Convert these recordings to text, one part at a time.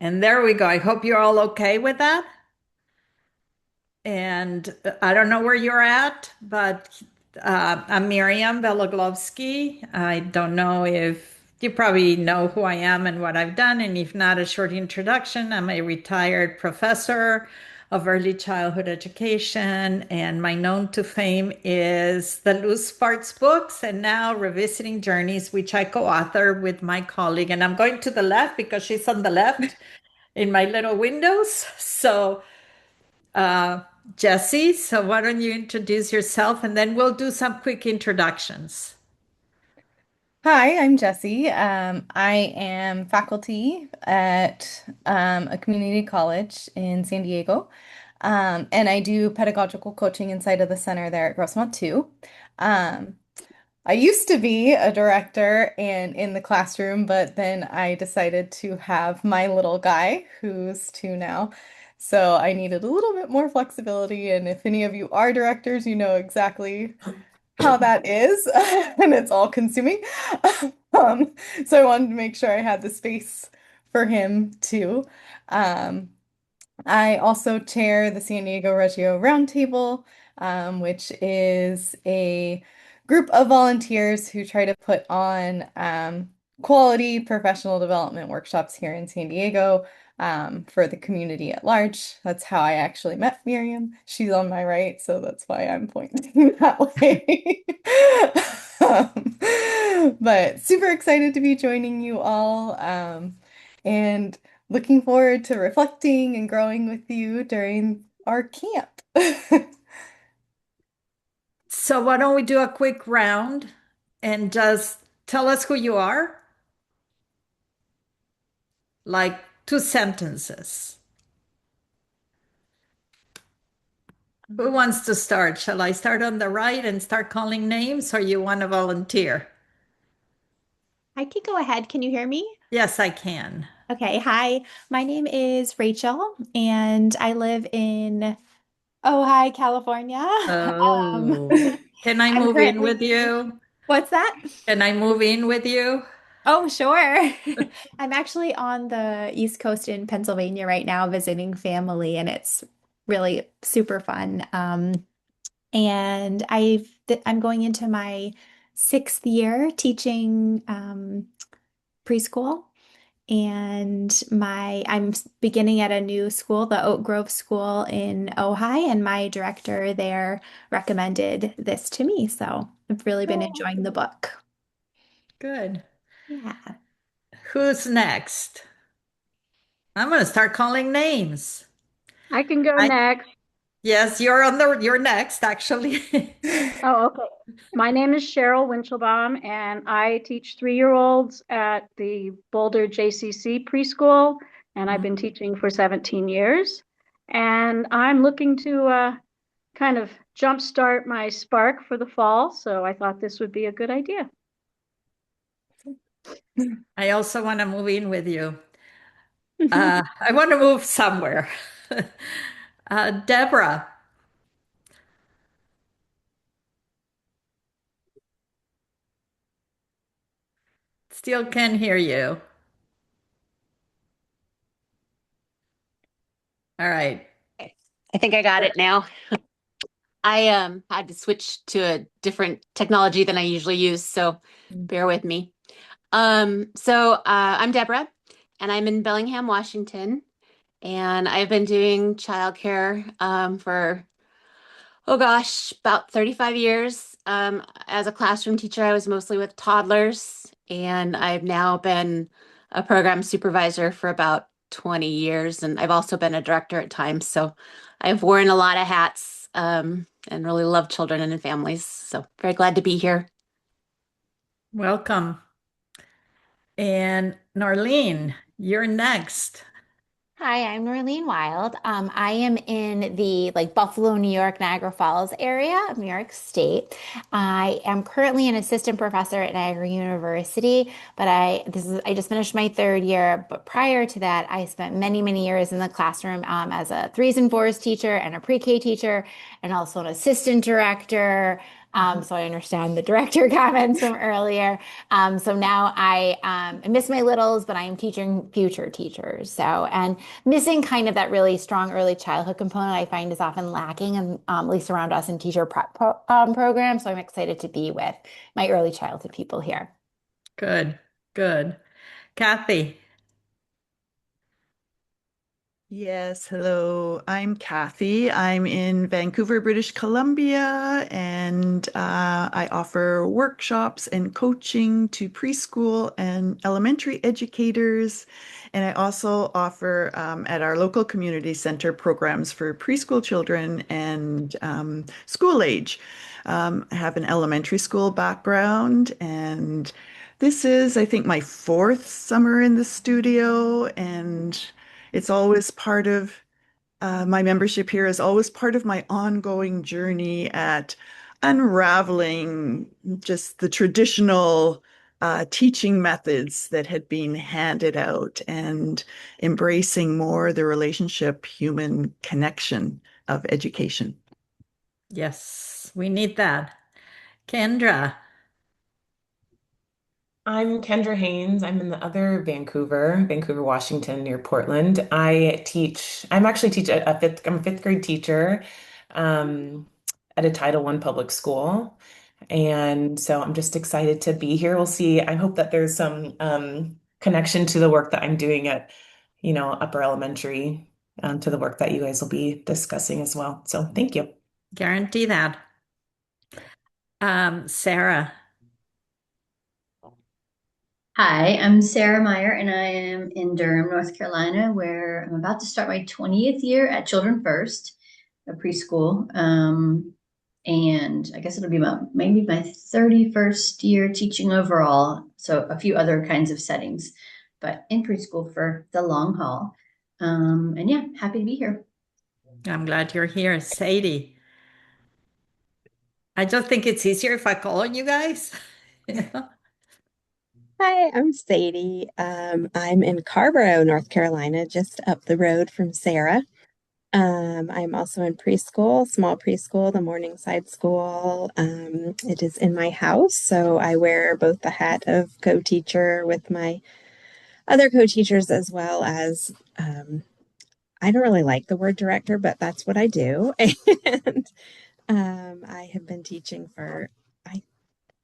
And there we go. I hope you're all okay with that. And I don't know where you're at, but I'm Miriam Beloglovsky. I don't know if you probably know who I am and what I've done. And if not, a short introduction. I'm a retired professor of early childhood education, and my known to fame is the Loose Sparks books and now Revisiting Journeys, which I co-author with my colleague. And I'm going to the left because she's on the left in my little windows. So, uh, Jesse, so why don't you introduce yourself and then we'll do some quick introductions. Hi, I'm Jessie. I am faculty at a community college in San Diego, and I do pedagogical coaching inside of the center there at Grossmont too. Um, I used to be a director and in the classroom, but then I decided to have my little guy, who's two now. So I needed a little bit more flexibility, and if any of you are directors, you know exactly how that is, and it's all consuming. Um, so I wanted to make sure I had the space for him too. Um, I also chair the San Diego Reggio Roundtable, which is a group of volunteers who try to put on quality professional development workshops here in San Diego for the community at large. That's how I actually met Miriam. She's on my right, so that's why I'm pointing that way. But super excited to be joining you all. And looking forward to reflecting and growing with you during our camp. So why don't we do a quick round and just tell us who you are, like two sentences. Who wants to start? Shall I start on the right and start calling names, or you want to volunteer? I can go ahead. Can you hear me? Yes, I can. Okay. Hi, my name is Rachel, and I live in Ojai, California. Um, Oh, can I I'm move in with currently, you? what's that? Can I move in with you? Oh, sure. I'm actually on the East Coast in Pennsylvania right now visiting family, and it's really super fun. And I'm going into my sixth year teaching preschool. And I'm beginning at a new school, the Oak Grove School in Ojai, and my director there recommended this to me. So I've really been Oh, enjoying the book. good. Yeah. Who's next? I'm going to start calling names. I can go I, next. yes, you're next, actually. Oh, okay. My name is Cheryl Winchelbaum, and I teach 3-year-olds at the Boulder JCC preschool, and I've been teaching for 17 years. And I'm looking to kind of jumpstart my spark for the fall, so I thought this would be a good idea. I also want to move in with you. I want to move somewhere. Deborah, still can't hear you. All right. Okay. I think I got it now. I had to switch to a different technology than I usually use, so bear with me. I'm Deborah, and I'm in Bellingham, Washington, and I've been doing childcare for oh gosh, about 35 years. As a classroom teacher, I was mostly with toddlers, and I've now been a program supervisor for about 20 years, and I've also been a director at times. So I've worn a lot of hats, and really love children and families. So very glad to be here. Welcome. And Norlene, you're next. Hi, I'm Norlene Wild. I am in the Buffalo, New York, Niagara Falls area of New York State. I am currently an assistant professor at Niagara University, but I just finished my third year. But prior to that, I spent many, many years in the classroom as a threes and fours teacher and a pre-K teacher, and also an assistant director. So I understand the director comments from earlier. So now I miss my littles, but I am teaching future teachers. So, and missing kind of that really strong early childhood component I find is often lacking, and at least around us in teacher prep program. So I'm excited to be with my early childhood people here. Good, good. Kathy. Yes, hello. I'm Kathy. I'm in Vancouver, British Columbia, and I offer workshops and coaching to preschool and elementary educators. And I also offer at our local community center programs for preschool children and school age. I have an elementary school background, and this is, I think, my fourth summer in the studio, and it's always part of my membership here is always part of my ongoing journey at unraveling just the traditional teaching methods that had been handed out and embracing more the relationship human connection of education. Yes, we need that. Kendra. I'm Kendra Haynes. I'm in the other Vancouver, Washington, near Portland. I'm actually I'm a fifth grade teacher um, at a Title I public school. And so I'm just excited to be here. We'll see. I hope that there's some connection to the work that I'm doing at, upper elementary, to the work that you guys will be discussing as well. So thank you. Guarantee that. Sarah. Hi, I'm Sarah Meyer, and I am in Durham, North Carolina, where I'm about to start my 20th year at Children First, a preschool. And I guess it'll be about maybe my 31st year teaching overall. So a few other kinds of settings, but in preschool for the long haul. And yeah, happy to be here. I'm glad you're here. Sadie. I just think it's easier if I call on you guys. Hi, I'm Sadie. I'm in Carborough, North Carolina, just up the road from Sarah. I'm also in preschool, small preschool, the Morningside School. It is in my house, so I wear both the hat of co-teacher with my other co-teachers as well as I don't really like the word director, but that's what I do. And I have been teaching for I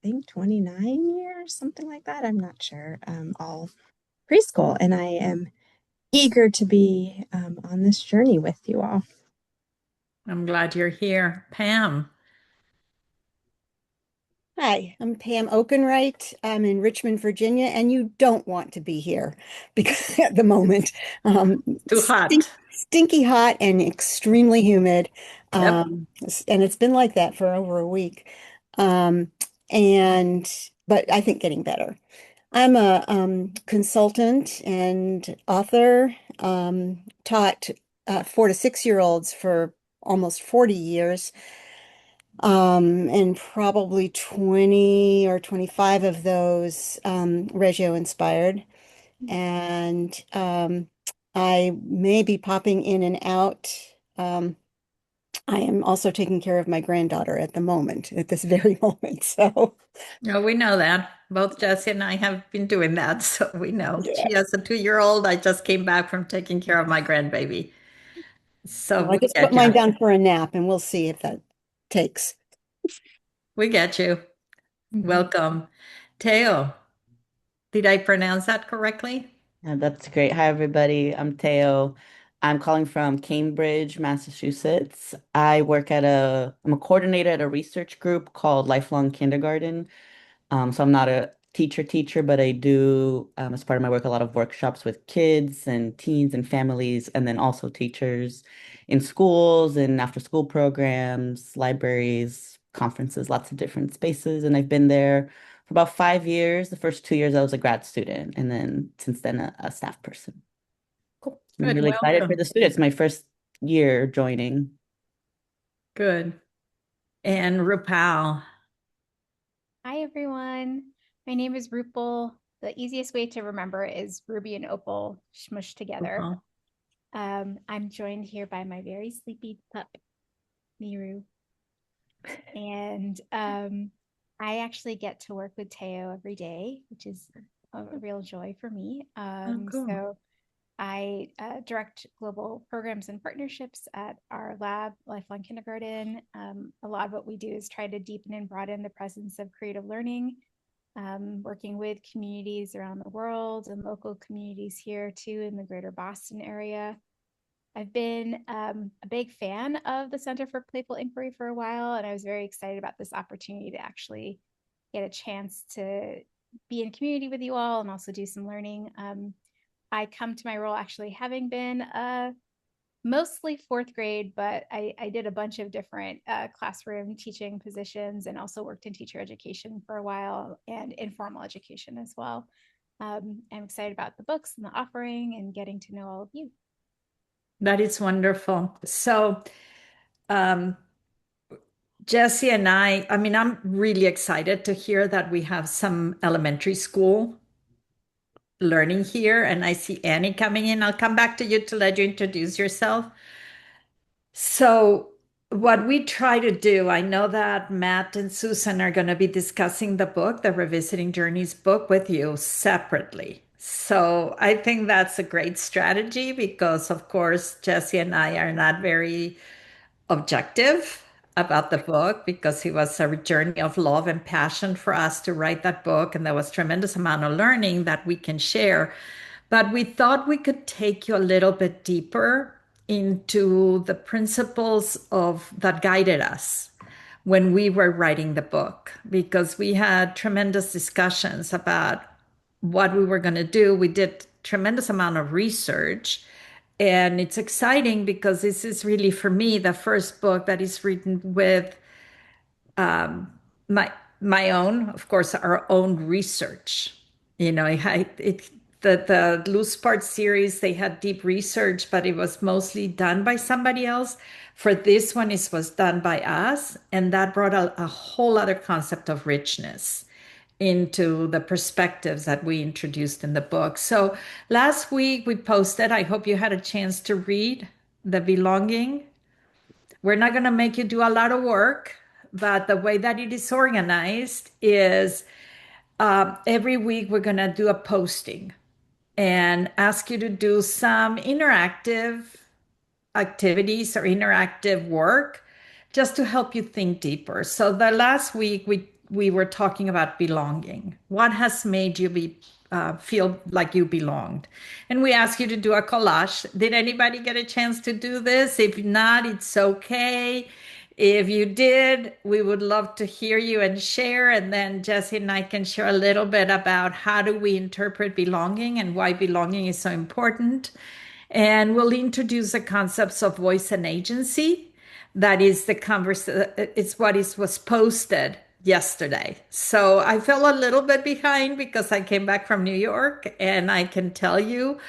think 29 years, something like that. I'm not sure. All preschool, and I am eager to be on this journey with you all. I'm glad you're here. Pam. Hi, I'm Pam Okenwright. I'm in Richmond, Virginia, and you don't want to be here because at the moment, Too hot. stinky hot and extremely humid. Yep. And it's been like that for over a week. Um, but I think getting better. I'm a consultant and author, taught 4 to 6 year olds for almost 40 years. And probably 20 or 25 of those Reggio inspired. And I may be popping in and out. I am also taking care of my granddaughter at the moment, at this very moment. So, No, we know that. Both Jesse and I have been doing that, so we know. yeah. She has a 2-year-old. I just came back from taking care of my grandbaby. So Well, I we just put get mine you. down for a nap, and we'll see if that takes. We get you. Welcome. Teo, did I pronounce that correctly? Yeah, that's great. Hi, everybody. I'm Teo. I'm calling from Cambridge, Massachusetts. I'm a coordinator at a research group called Lifelong Kindergarten. So I'm not a teacher, but I do, as part of my work, a lot of workshops with kids and teens and families, and then also teachers in schools and after school programs, libraries, conferences, lots of different spaces. And I've been there for about 5 years. The first 2 years I was a grad student, and then since then a staff person. Cool. I'm Good. really excited for Welcome. the students. My first year joining. Good. And Rupal. Hi, everyone. My name is Rupal. The easiest way to remember is Ruby and Opal smushed together. I'm joined here by my very sleepy pup, Miru. And I actually get to work with Teo every day, which is a real joy for me. Oh, cool. So I direct global programs and partnerships at our lab, Lifelong Kindergarten. A lot of what we do is try to deepen and broaden the presence of creative learning, working with communities around the world and local communities here too in the greater Boston area. I've been a big fan of the Center for Playful Inquiry for a while, and I was very excited about this opportunity to actually get a chance to be in community with you all and also do some learning. I come to my role actually having been mostly fourth grade, but I did a bunch of different classroom teaching positions and also worked in teacher education for a while and informal education as well. I'm excited about the books and the offering and getting to know all of you. That is wonderful. So, um, Jesse and I mean, I'm really excited to hear that we have some elementary school learning here, and I see Annie coming in. I'll come back to you to let you introduce yourself. So, what we try to do, I know that Matt and Susan are going to be discussing the book, the Revisiting Journeys book, with you separately. So, I think that's a great strategy because, of course, Jesse and I are not very objective about the book because it was a journey of love and passion for us to write that book. And there was tremendous amount of learning that we can share. But we thought we could take you a little bit deeper into the principles of that guided us when we were writing the book, because we had tremendous discussions about what we were going to do. We did tremendous amount of research, and it's exciting because this is really, for me, the first book that is written with um, my own, of course, our own research. You know, the Loose Parts series, they had deep research, but it was mostly done by somebody else. For this one, it was done by us, and that brought a whole other concept of richness into the perspectives that we introduced in the book. So last week we posted, I hope you had a chance to read The Belonging. We're not going to make you do a lot of work, but the way that it is organized is every week we're going to do a posting and ask you to do some interactive activities or interactive work just to help you think deeper. So the last week we were talking about belonging. What has made you feel like you belonged? And we asked you to do a collage. Did anybody get a chance to do this? If not, it's okay. If you did, we would love to hear you and share. And then Jesse and I can share a little bit about how do we interpret belonging and why belonging is so important. And we'll introduce the concepts of voice and agency. That is it's what was posted yesterday. So I fell a little bit behind because I came back from New York, and I can tell you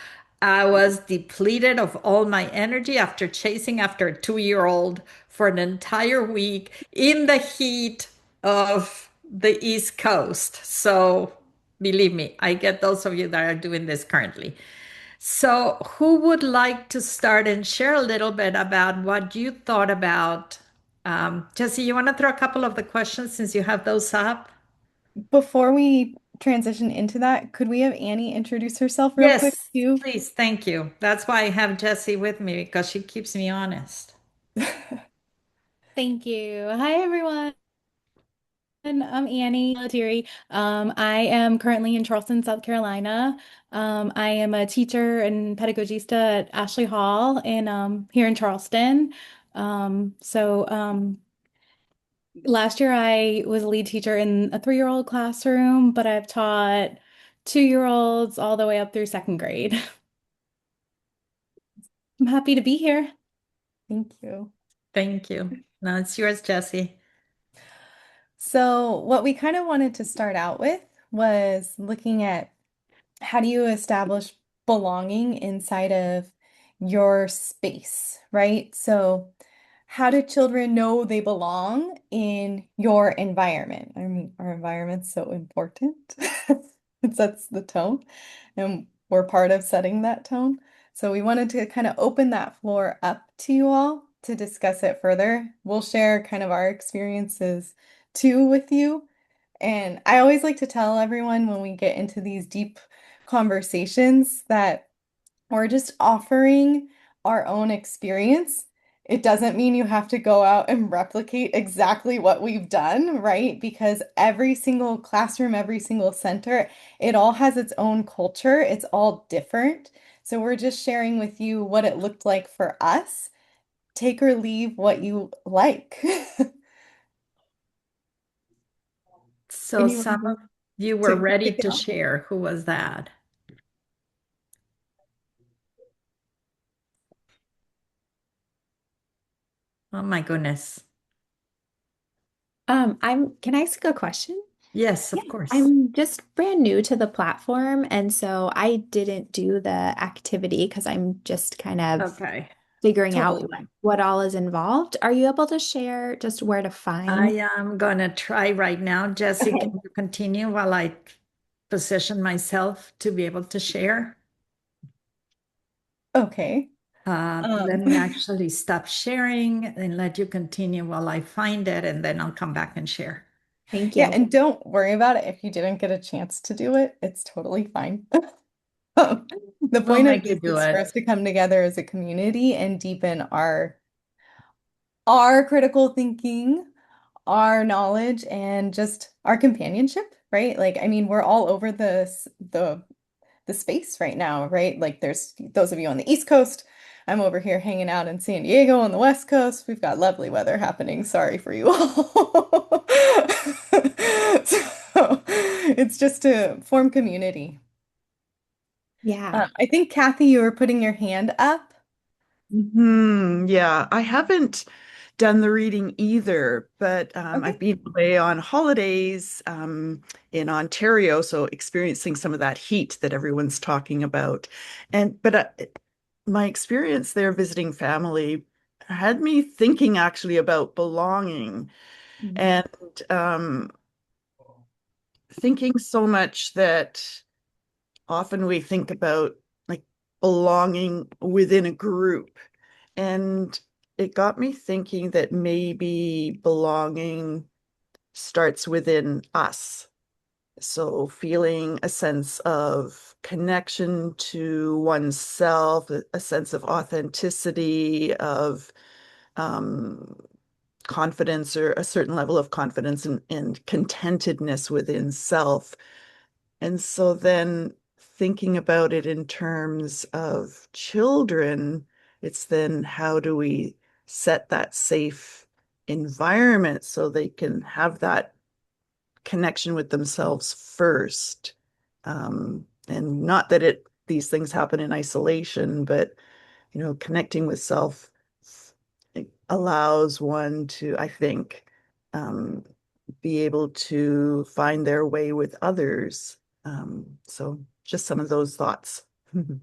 I was depleted of all my energy after chasing after a 2-year-old for an entire week in the heat of the East Coast. So believe me, I get those of you that are doing this currently. So, who would like to start and share a little bit about what you thought about? Jesse, you want to throw a couple of the questions since you have those up? Before we transition into that, could we have Annie introduce herself real quick Yes, too? please. Thank you. That's why I have Jesse with me because she keeps me honest. Thank you. Hi, everyone. I'm Annie Latieri. I am currently in Charleston, South Carolina. I am a teacher and pedagogista at Ashley Hall here in Charleston. Last year I was a lead teacher in a 3-year-old classroom, but I've taught 2-year-olds all the way up through second grade. I'm happy to be here. Thank you. Thank you. Now it's yours, Jesse. So, what we kind of wanted to start out with was looking at how do you establish belonging inside of your space, right? So, how do children know they belong in your environment? I mean, our environment's so important. It sets the tone, and we're part of setting that tone. So, we wanted to kind of open that floor up to you all to discuss it further. We'll share kind of our experiences too with you. And I always like to tell everyone when we get into these deep conversations that we're just offering our own experience. It doesn't mean you have to go out and replicate exactly what we've done, right? Because every single classroom, every single center, it all has its own culture. It's all different. So we're just sharing with you what it looked like for us. Take or leave what you like. So Anyone some of want you were to ready kick it to off? share. Who was that? Oh my goodness. Can I ask a question? Yes, Yeah, of course. I'm just brand new to the platform, and so I didn't do the activity because I'm just kind of Okay. figuring Totally out fine. what all is involved. Are you able to share just where to I find? am going to try right now. Jesse, Okay. can you continue while I position myself to be able to share? Okay. Let me actually stop sharing and let you continue while I find it, and then I'll come back and share. Thank Yeah, you. and don't worry about it if you didn't get a chance to do it. It's totally fine. The We'll point of make you this do is for it. us to come together as a community and deepen our critical thinking, our knowledge, and just our companionship, right? Like, I mean, we're all over the space right now, right? Like there's those of you on the East Coast. I'm over here hanging out in San Diego on the West Coast. We've got lovely weather happening. Sorry for you all. So it's just to form community. Yeah. I think Kathy, you were putting your hand up. Yeah, I haven't done the reading either, but I've Okay. been away on holidays in Ontario, so experiencing some of that heat that everyone's talking about. But my experience there visiting family had me thinking actually about belonging Mhm. and um, thinking so much that often we think about like belonging within a group. And it got me thinking that maybe belonging starts within us. So feeling a sense of connection to oneself, a sense of authenticity, of um, confidence or a certain level of confidence and contentedness within self. And so then thinking about it in terms of children, it's then how do we set that safe environment so they can have that connection with themselves first. And not that these things happen in isolation, but connecting with self allows one to, I think, um, be able to find their way with others. So just some of those thoughts. Yeah,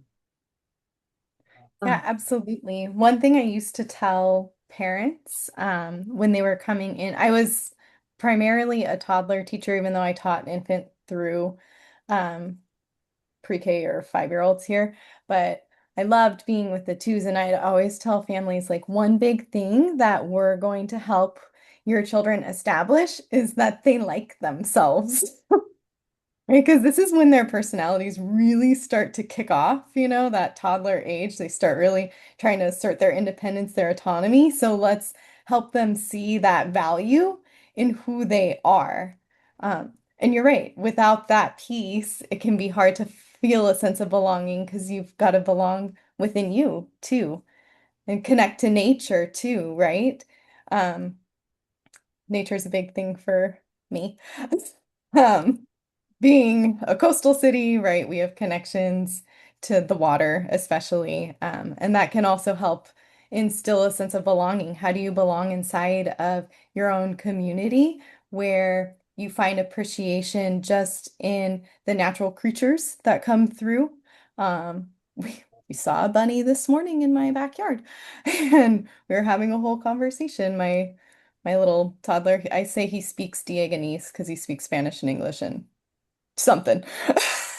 absolutely. One thing I used to tell parents when they were coming in, I was primarily a toddler teacher, even though I taught infant through um, pre-K or 5-year-olds here. But I loved being with the twos, and I'd always tell families like one big thing that we're going to help your children establish is that they like themselves. Right, because this is when their personalities really start to kick off, that toddler age. They start really trying to assert their independence, their autonomy. So let's help them see that value in who they are. And you're right, without that piece, it can be hard to feel a sense of belonging because you've got to belong within you too and connect to nature too, right? Um, Nature's a big thing for me. Um, Being a coastal city, right, we have connections to the water, especially, and that can also help instill a sense of belonging. How do you belong inside of your own community where you find appreciation just in the natural creatures that come through? We saw a bunny this morning in my backyard, and we were having a whole conversation. My little toddler, I say he speaks Dieganese because he speaks Spanish and English and something.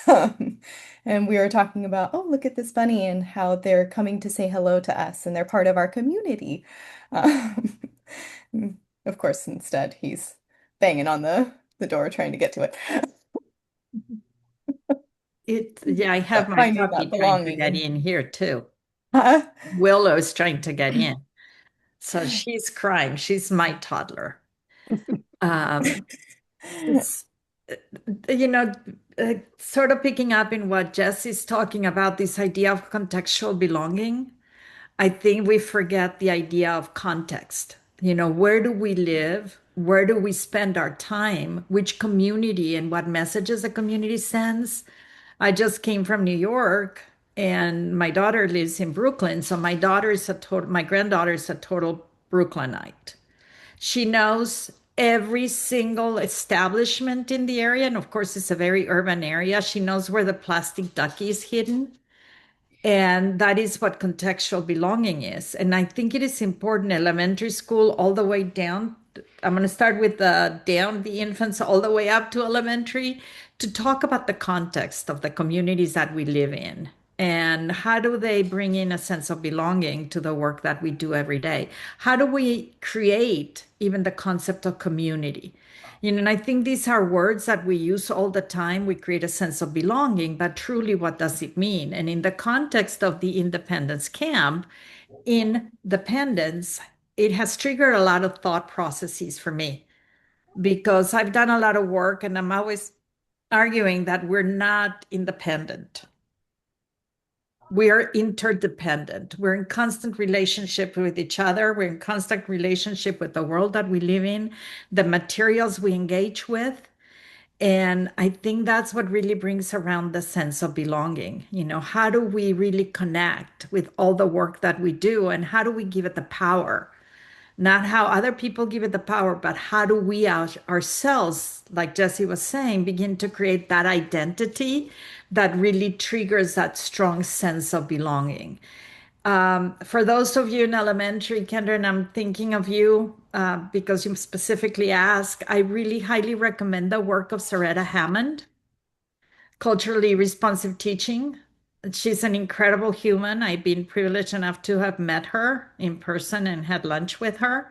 And we were talking about, oh, look at this bunny and how they're coming to say hello to us and they're part of our community. Um, of course, instead, he's banging on the door trying to get to it. Yeah, I have my Finding puppy that trying to belonging. get in here too. Huh? Willow's trying to get in. So she's crying. She's my toddler. It's, you know, sort of picking up in what Jess is talking about, this idea of contextual belonging. I think we forget the idea of context. Where do we live? Where do we spend our time? Which community and what messages the community sends? I just came from New York and my daughter lives in Brooklyn. So my granddaughter is a total Brooklynite. She knows every single establishment in the area. And of course, it's a very urban area. She knows where the plastic ducky is hidden. And that is what contextual belonging is. And I think it is important, elementary school all the way down. I'm going to start with the infants all the way up to elementary, to talk about the context of the communities that we live in and how do they bring in a sense of belonging to the work that we do every day. How do we create even the concept of community? And I think these are words that we use all the time. We create a sense of belonging, but truly, what does it mean? And in the context of the Independence Camp, Independence, it has triggered a lot of thought processes for me because I've done a lot of work and I'm always arguing that we're not independent. We are interdependent. We're in constant relationship with each other. We're in constant relationship with the world that we live in, the materials we engage with. And I think that's what really brings around the sense of belonging. How do we really connect with all the work that we do and how do we give it the power? Not how other people give it the power, but how do we ourselves, like Jesse was saying, begin to create that identity that really triggers that strong sense of belonging. For those of you in elementary, Kendra, I'm thinking of you because you specifically asked. I really highly recommend the work of Soretta Hammond, Culturally Responsive Teaching. She's an incredible human. I've been privileged enough to have met her in person and had lunch with her.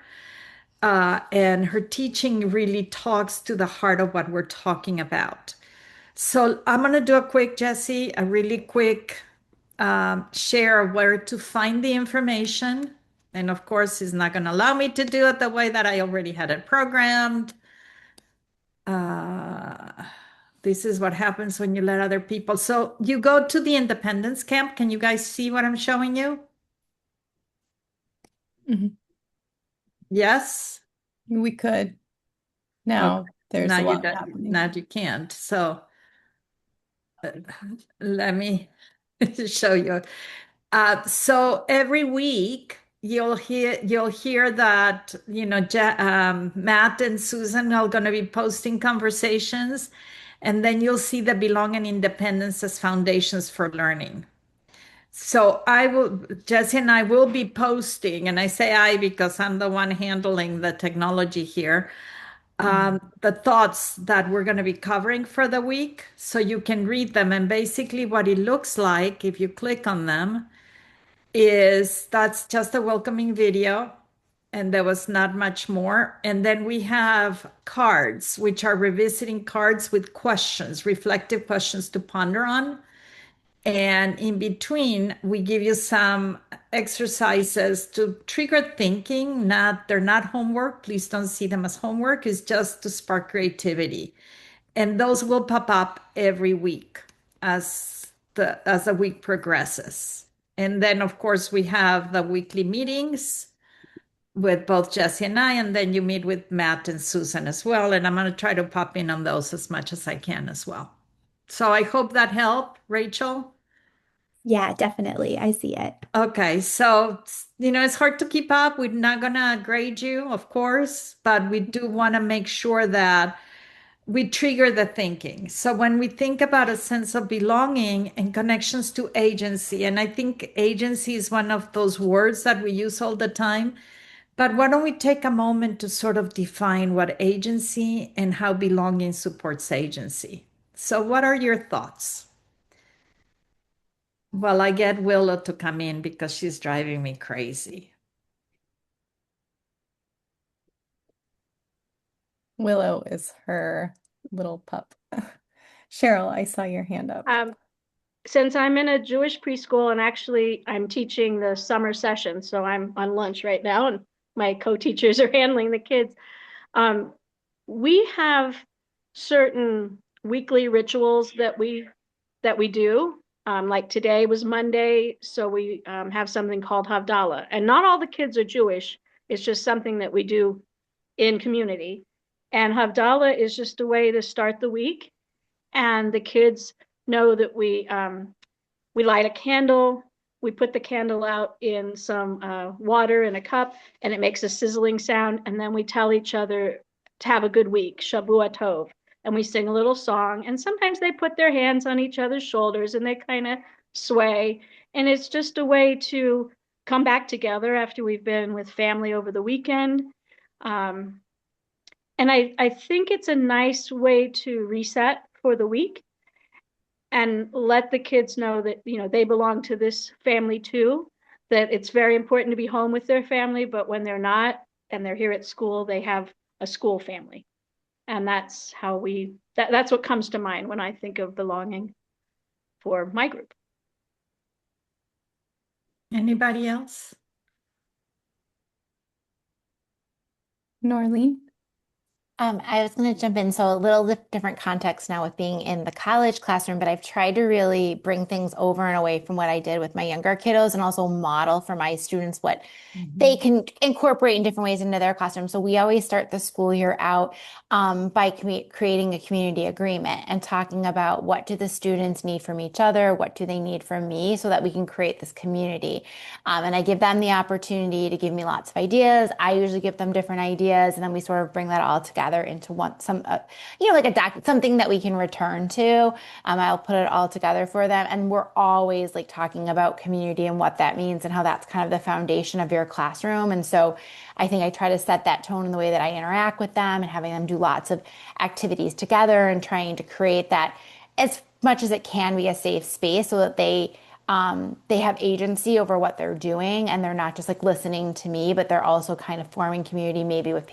And her teaching really talks to the heart of what we're talking about. So I'm going to do a really quick share of where to find the information. And of course, it's not going to allow me to do it the way that I already had it programmed. This is what happens when you let other people. So you go to the Independence Camp. Can you guys see what I'm showing you? Yes? We could. Now Okay. there's Now a you lot don't, happening. now you can't. So let me show you. So every week you'll hear that Matt and Susan are going to be posting conversations, and then you'll see the Belong and Independence as Foundations for Learning. So Jesse and I will be posting, and I say I because I'm the one handling the technology here, the thoughts that we're going to be covering for the week so you can read them. And basically what it looks like, if you click on them, is that's just a welcoming video. And there was not much more. And then we have cards, which are revisiting cards with questions, reflective questions to ponder on. And in between, we give you some exercises to trigger thinking. They're not homework. Please don't see them as homework. It's just to spark creativity. And those will pop up every week as the week progresses. And then, of course, we have the weekly meetings with both Jesse and I, and then you meet with Matt and Susan as well. And I'm going to try to pop in on those as much as I can as well. So I hope that helped, Rachel. Yeah, definitely. I see it. Okay, so it's hard to keep up. We're not gonna grade you, of course, but we do want to make sure that we trigger the thinking. So when we think about a sense of belonging and connections to agency, and I think agency is one of those words that we use all the time, but why don't we take a moment to sort of define what agency and how belonging supports agency? So what are your thoughts? Well, I get Willow to come in because she's driving me crazy. Willow is her little pup. Cheryl, I saw your hand up. Since I'm in a Jewish preschool and actually I'm teaching the summer session, so I'm on lunch right now and my co-teachers are handling the kids. We have certain weekly rituals that we do. Like today was Monday, so we have something called Havdalah. And not all the kids are Jewish. It's just something that we do in community. And Havdalah is just a way to start the week. And the kids know that we light a candle, we put the candle out in some water in a cup, and it makes a sizzling sound. And then we tell each other to have a good week, Shavua Tov. And we sing a little song. And sometimes they put their hands on each other's shoulders and they kind of sway. And it's just a way to come back together after we've been with family over the weekend. And I think it's a nice way to reset for the week and let the kids know that, you know, they belong to this family too, that it's very important to be home with their family, but when they're not and they're here at school, they have a school family. And that's how that's what comes to mind when I think of belonging for my group. Anybody else? Norlene? I was going to jump in. So a little different context now with being in the college classroom, but I've tried to really bring things over and away from what I did with my younger kiddos and also model for my students what they can incorporate in different ways into their classroom. So we always start the school year out by creating a community agreement and talking about what do the students need from each other, what do they need from me, so that we can create this community. And I give them the opportunity to give me lots of ideas. I usually give them different ideas, and then we sort of bring that all together into like something that we can return to. I'll put it all together for them, and we're always like talking about community and what that means and how that's kind of the foundation of your classroom. And so I think I try to set that tone in the way that I interact with them and having them do lots of activities together and trying to create that as much as it can be a safe space so that they have agency over what they're doing, and they're not just like listening to me, but they're also kind of forming community, maybe with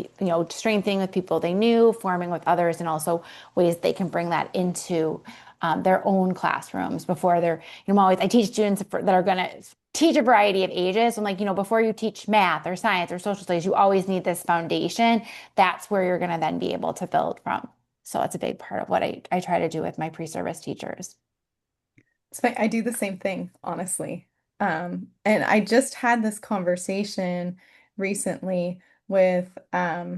strengthening with people they knew, forming with others, and also ways they can bring that into their own classrooms before I teach students that are going to teach a variety of ages. I'm like, before you teach math or science or social studies, you always need this foundation. That's where you're going to then be able to build from. So it's a big part of what I try to do with my pre-service teachers. So I do the same thing, honestly. And I just had this conversation recently with a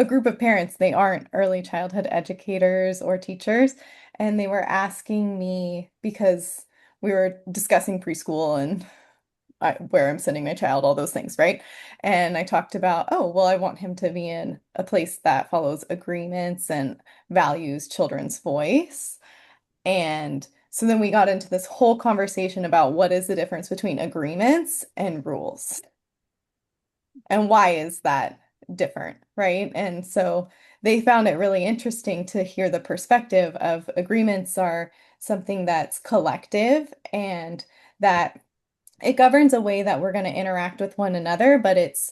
group of parents. They aren't early childhood educators or teachers, and they were asking me because we were discussing preschool and where I'm sending my child, all those things, right? And I talked about, oh, well, I want him to be in a place that follows agreements and values children's voice. And so then we got into this whole conversation about what is the difference between agreements and rules. And why is that different, right? And so they found it really interesting to hear the perspective of agreements are something that's collective and that it governs a way that we're going to interact with one another, but it's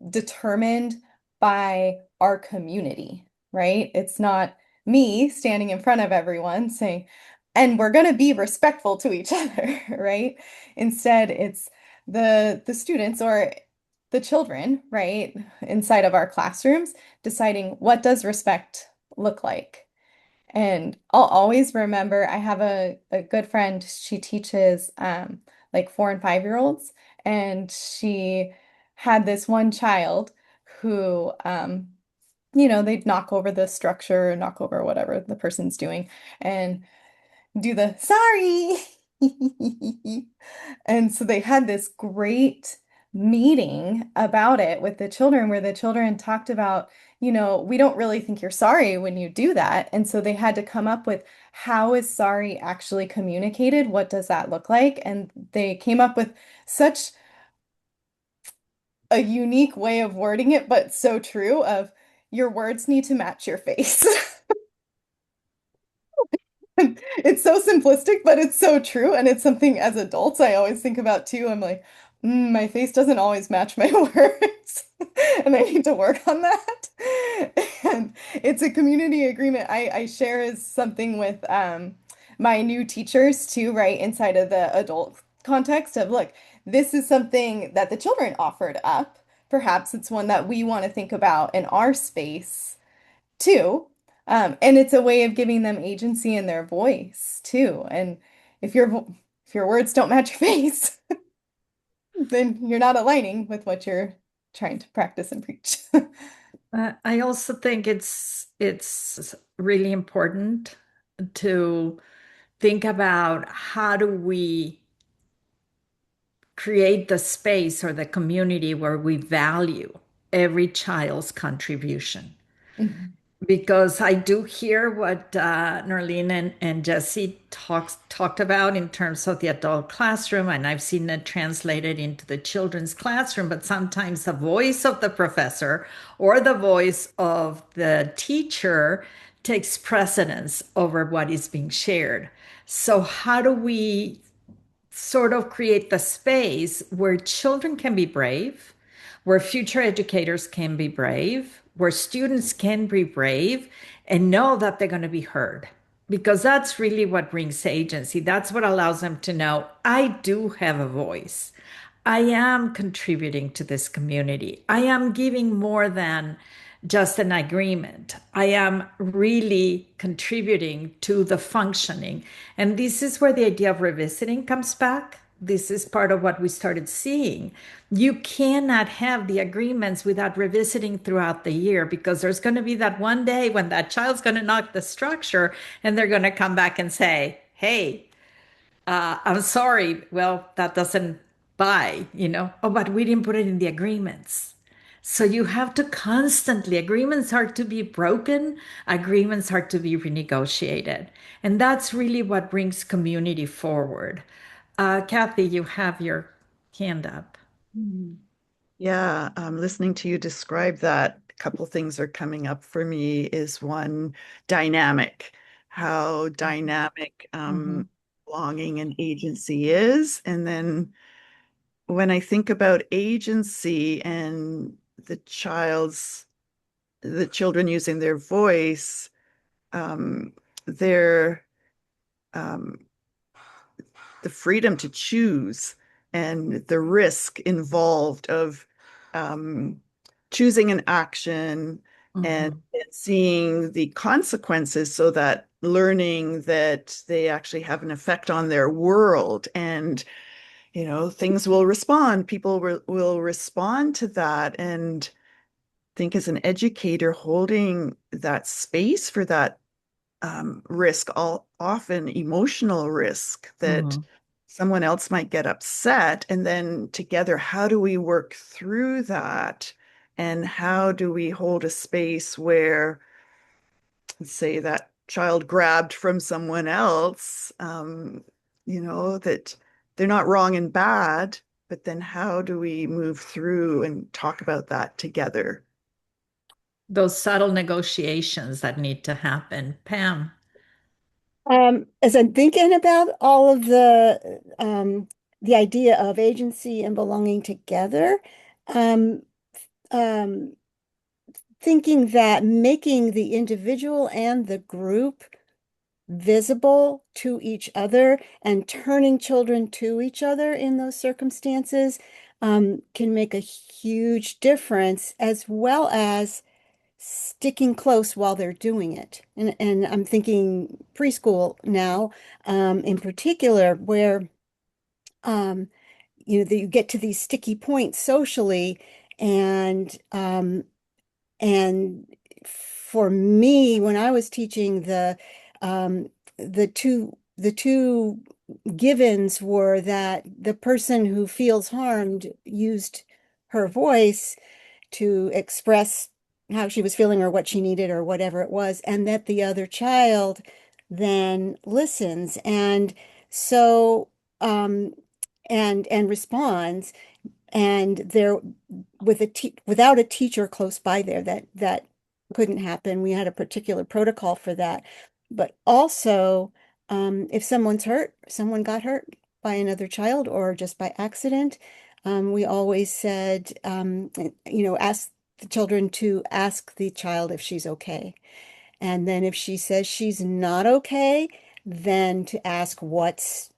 determined by our community, right? It's not me standing in front of everyone saying, and we're going to be respectful to each other, right? Instead, it's the students or the children, right, inside of our classrooms deciding what does respect look like. And I'll always remember, I have a good friend, she teaches like 4 and 5-year-olds, and she had this one child who they'd knock over the structure, knock over whatever the person's doing, and do the sorry. And so they had this great meeting about it with the children where the children talked about, we don't really think you're sorry when you do that. And so they had to come up with how is sorry actually communicated? What does that look like? And they came up with such a unique way of wording it, but so true of your words need to match your face. It's so simplistic, but it's so true. And it's something as adults I always think about too. I'm like, my face doesn't always match my words, and I need to work on that. And it's a community agreement I share as something with my new teachers too, right? Inside of the adult context of, look, this is something that the children offered up. Perhaps it's one that we want to think about in our space too. And it's a way of giving them agency in their voice too. And if if your words don't match your face, then you're not aligning with what you're trying to practice and preach. I also think it's really important to think about how do we create the space or the community where we value every child's contribution. Mhm. Because I do hear what Nerlene and Jesse talked about in terms of the adult classroom, and I've seen it translated into the children's classroom, but sometimes the voice of the professor or the voice of the teacher takes precedence over what is being shared. So how do we sort of create the space where children can be brave, where future educators can be brave, where students can be brave and know that they're going to be heard? Because that's really what brings agency. That's what allows them to know I do have a voice. I am contributing to this community. I am giving more than just an agreement. I am really contributing to the functioning. And this is where the idea of revisiting comes back. This is part of what we started seeing. You cannot have the agreements without revisiting throughout the year, because there's going to be that one day when that child's going to knock the structure and they're going to come back and say, hey, I'm sorry. Well, that doesn't buy, Oh, but we didn't put it in the agreements. So you have to constantly, agreements are to be broken, agreements are to be renegotiated. And that's really what brings community forward. Kathy, you have your hand up. Yeah, listening to you describe that, a couple things are coming up for me. Is one, dynamic, how dynamic belonging and agency is. And then when I think about agency and the children using their voice, their the freedom to choose and the risk involved of choosing an action and seeing the consequences, so that learning that they actually have an effect on their world, and things will respond, people will respond to that. And I think as an educator, holding that space for that risk, often emotional risk, that someone else might get upset, and then together, how do we work through that? And how do we hold a space where, let's say, that child grabbed from someone else, that they're not wrong and bad, but then how do we move through and talk about that together? Those subtle negotiations that need to happen. Pam. As I'm thinking about all of the idea of agency and belonging together, um, um, thinking that making the individual and the group visible to each other and turning children to each other in those circumstances can make a huge difference, as well as sticking close while they're doing it. And I'm thinking preschool now, in particular, where you get to these sticky points socially, and for me, when I was teaching, um, the two givens were that the person who feels harmed used her voice to express how she was feeling or what she needed or whatever it was, and that the other child then listens. And so and responds. And there, without a teacher close by there, that couldn't happen. We had a particular protocol for that. But also, if someone's hurt, someone got hurt by another child or just by accident, we always said, ask the children to ask the child if she's okay. And then if she says she's not okay, then to ask what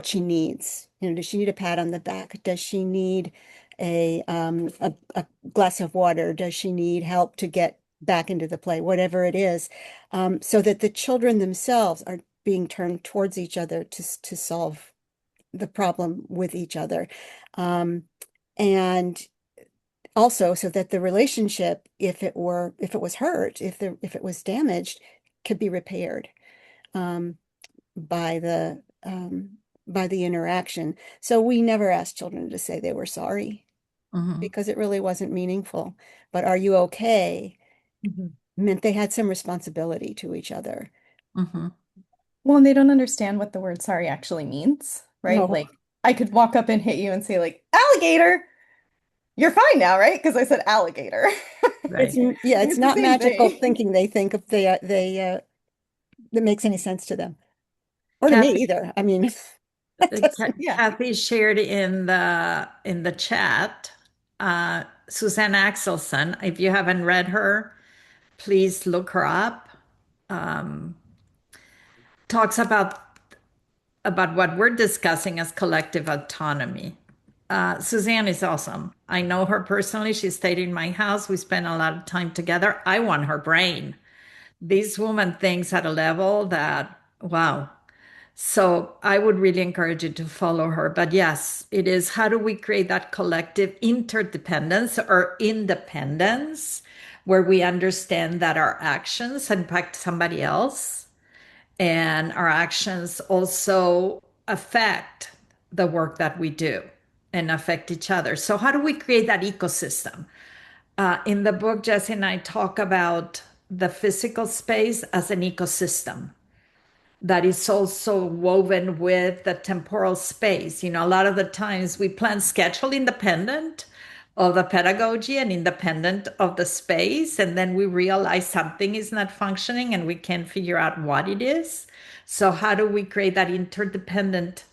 she needs. Does she need a pat on the back? Does she need a glass of water? Does she need help to get back into the play? Whatever it is, so that the children themselves are being turned towards each other to solve the problem with each other. And also so that the relationship, if it was hurt, if it was damaged, could be repaired by the interaction. So we never asked children to say they were sorry because it really wasn't meaningful. But are you okay? Meant they had some responsibility to each other. Well, and they don't understand what the word sorry actually means, right? No. Like I could walk up and hit you and say like, alligator, you're fine now, right? Because I said alligator. It's Right. it's It's the not same magical thing. thinking they think if that makes any sense to them. Or to me Kathy, either. I mean, that doesn't, Yeah. Kathy shared in the chat, Susanna Axelson. If you haven't read her, please look her up. Talks about what we're discussing as collective autonomy. Suzanne is awesome. I know her personally. She stayed in my house. We spent a lot of time together. I want her brain. This woman thinks at a level that, wow. So I would really encourage you to follow her. But yes, it is how do we create that collective interdependence or independence where we understand that our actions impact somebody else and our actions also affect the work that we do and affect each other. So, how do we create that ecosystem? In the book, Jesse and I talk about the physical space as an ecosystem that is also woven with the temporal space. A lot of the times we plan schedule independent of the pedagogy and independent of the space, and then we realize something is not functioning and we can't figure out what it is. So, how do we create that interdependent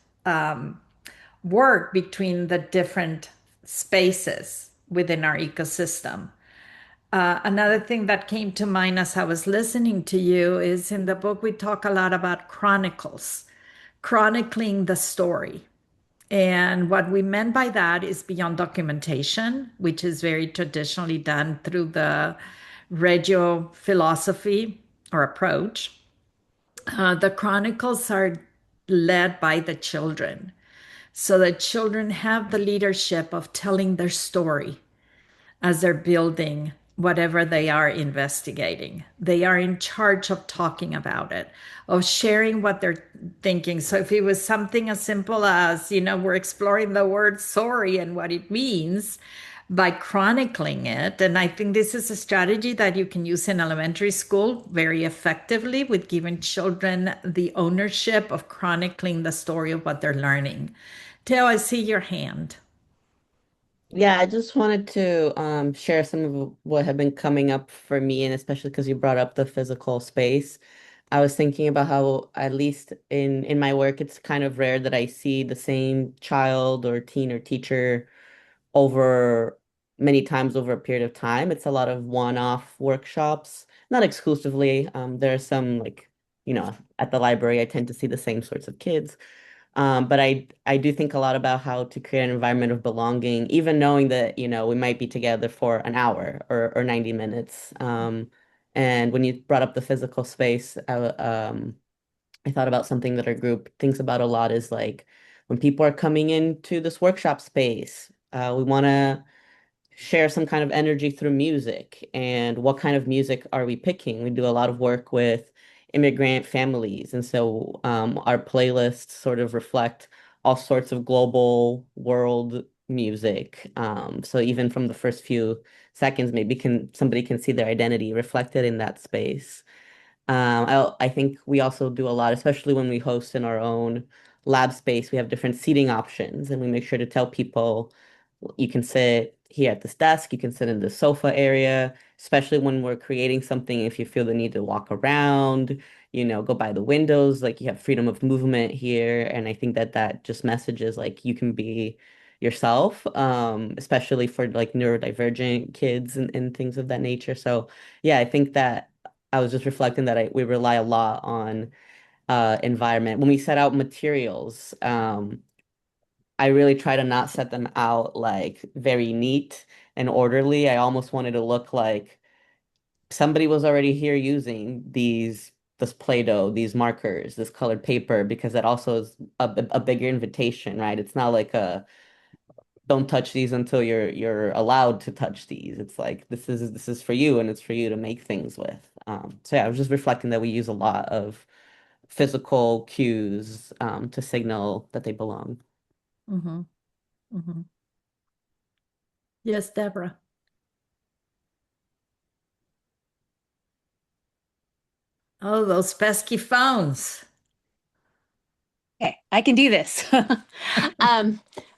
work between the different spaces within our ecosystem? Another thing that came to mind as I was listening to you is in the book, we talk a lot about chronicles, chronicling the story. And what we meant by that is beyond documentation, which is very traditionally done through the Reggio philosophy or approach. The chronicles are led by the children. So the children have the leadership of telling their story as they're building whatever they are investigating. They are in charge of talking about it, of sharing what they're thinking. So if it was something as simple as, we're exploring the word sorry and what it means by chronicling it. And I think this is a strategy that you can use in elementary school very effectively with giving children the ownership of chronicling the story of what they're learning. Teo, I see your hand. Yeah, I just wanted to share some of what have been coming up for me, and especially because you brought up the physical space. I was thinking about how, at least in my work, it's kind of rare that I see the same child or teen or teacher over many times over a period of time. It's a lot of one-off workshops, not exclusively. There are some at the library, I tend to see the same sorts of kids. But I do think a lot about how to create an environment of belonging, even knowing that, we might be together for an hour or 90 minutes. And when you brought up the physical space, I thought about something that our group thinks about a lot is like when people are coming into this workshop space, we want to share some kind of energy through music. And what kind of music are we picking? We do a lot of work with immigrant families. And so our playlists sort of reflect all sorts of global world music. So even from the first few seconds, maybe somebody can see their identity reflected in that space. I think we also do a lot, especially when we host in our own lab space. We have different seating options, and we make sure to tell people you can sit here at this desk, you can sit in the sofa area, especially when we're creating something. If you feel the need to walk around, go by the windows, like you have freedom of movement here. And I think that that just messages like you can be yourself, especially for like neurodivergent kids and things of that nature. So yeah, I think that I was just reflecting that we rely a lot on environment. When we set out materials, I really try to not set them out like very neat and orderly. I almost wanted to look like somebody was already here using this Play-Doh, these markers, this colored paper, because that also is a bigger invitation, right? It's not like a don't touch these until you're allowed to touch these. It's like this is for you and it's for you to make things with. So yeah, I was just reflecting that we use a lot of physical cues to signal that they belong. Mm-hmm. Mm-hmm. Yes, Deborah. Oh, those pesky phones. Okay, I can do this.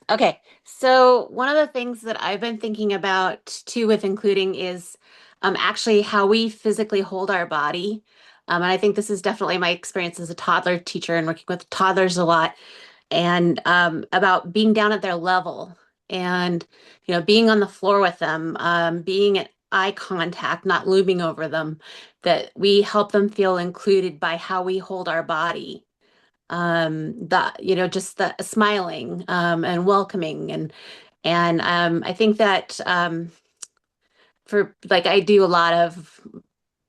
Okay, so one of the things that I've been thinking about too with including is actually how we physically hold our body. And I think this is definitely my experience as a toddler teacher and working with toddlers a lot, and about being down at their level and being on the floor with them, being at eye contact, not looming over them, that we help them feel included by how we hold our body, that just the smiling, and welcoming, and I think that for like I do a lot of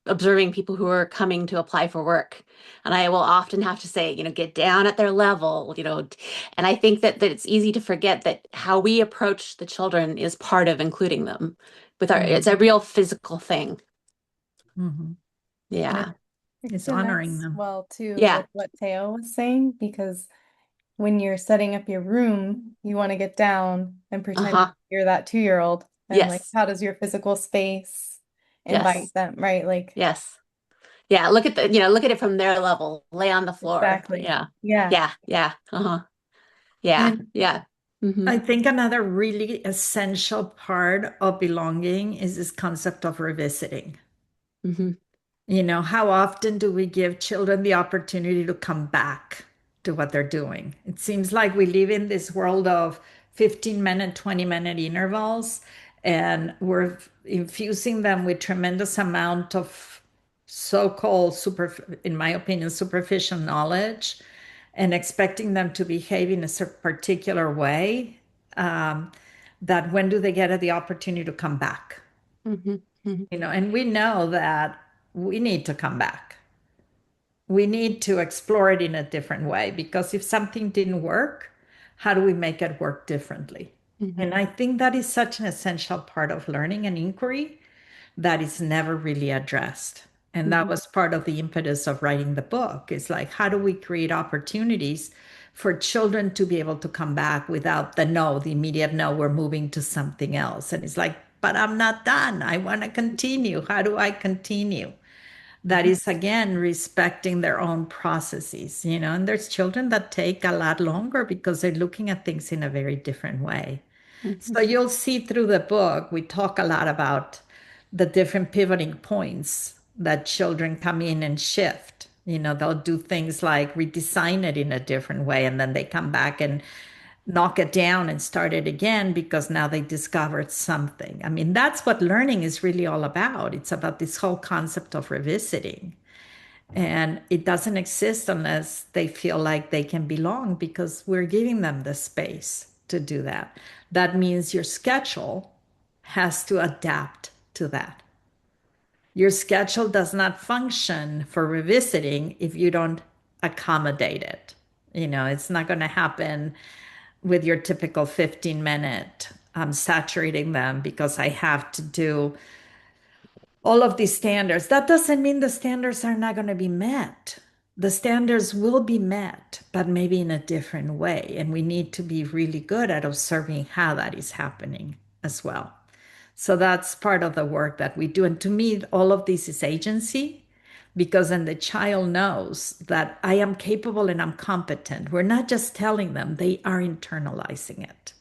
observing people who are coming to apply for work, and I will often have to say, get down at their level, and I think that it's easy to forget that how we approach the children is part of including them with our it's a real physical thing. Mm-hmm. Yeah. It's It honoring connects them. well too Yeah. with what Teo was saying, because when you're setting up your room, you want to get down and pretend Uh-huh. you're that 2-year-old. And like, Yes. how does your physical space invite Yes. them, right? Like, Yes. Yeah, look at look at it from their level. Lay on the floor. exactly. Yeah. Yeah. Yeah. Yeah. Uh-huh. Yeah. And Yeah. Hmm. I think another really essential part of belonging is this concept of revisiting. Hmm. How often do we give children the opportunity to come back to what they're doing? It seems like we live in this world of 15-minute, 20-minute intervals, and we're infusing them with tremendous amount of so-called in my opinion, superficial knowledge, and expecting them to behave in a particular way. That when do they get the opportunity to come back? Hmm. Hmm. And we know that we need to come back. We need to explore it in a different way, because if something didn't work, how do we make it work differently? Hmm. And I think that is such an essential part of learning and inquiry that is never really addressed. And that was part of the impetus of writing the book. It's like, how do we create opportunities for children to be able to come back without the no, the immediate no, we're moving to something else. And it's like, but I'm not done. I want to continue. How do I continue? That is again respecting their own processes, and there's children that take a lot longer because they're looking at things in a very different way. So you'll see through the book, we talk a lot about the different pivoting points that children come in and shift. They'll do things like redesign it in a different way, and then they come back and knock it down and start it again because now they discovered something. I mean, that's what learning is really all about. It's about this whole concept of revisiting. And it doesn't exist unless they feel like they can belong, because we're giving them the space to do that. That means your schedule has to adapt to that. Your schedule does not function for revisiting if you don't accommodate it. It's not going to happen with your typical 15-minute. I'm saturating them because I have to do all of these standards. That doesn't mean the standards are not going to be met. The standards will be met, but maybe in a different way. And we need to be really good at observing how that is happening as well. So that's part of the work that we do. And to me, all of this is agency, because then the child knows that I am capable and I'm competent. We're not just telling them, they are internalizing it.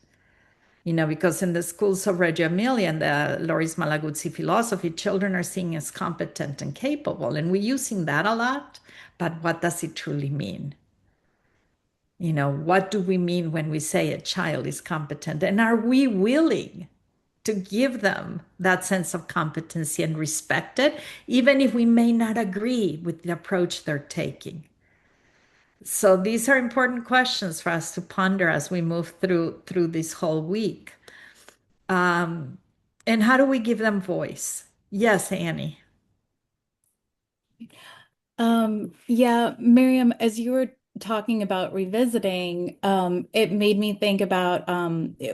because in the schools of Reggio Emilia and the Loris Malaguzzi philosophy, children are seen as competent and capable, and we're using that a lot, but what does it truly mean? What do we mean when we say a child is competent? And are we willing to give them that sense of competency and respect it, even if we may not agree with the approach they're taking? So these are important questions for us to ponder as we move through this whole week. And how do we give them voice? Yes, Annie. Yeah, Miriam, as you were talking about revisiting, it made me think about,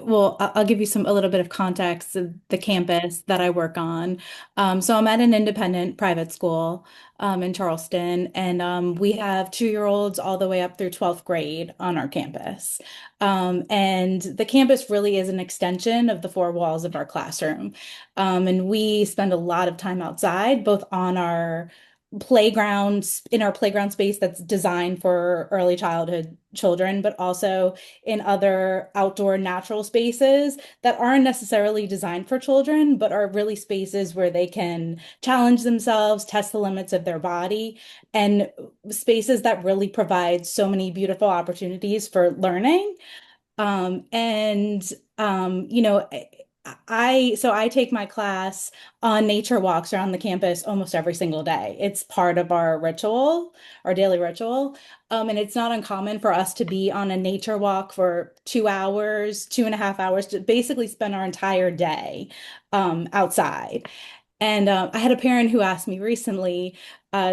well, I'll give you a little bit of context of the campus that I work on. So I'm at an independent private school in Charleston, and we have 2-year-olds all the way up through 12th grade on our campus. And the campus really is an extension of the four walls of our classroom. And we spend a lot of time outside, both on our playgrounds, in our playground space that's designed for early childhood children, but also in other outdoor natural spaces that aren't necessarily designed for children, but are really spaces where they can challenge themselves, test the limits of their body, and spaces that really provide so many beautiful opportunities for learning. And I take my class on nature walks around the campus almost every single day. It's part of our ritual, our daily ritual. And it's not uncommon for us to be on a nature walk for 2 hours, 2.5 hours, to basically spend our entire day outside. And I had a parent who asked me recently,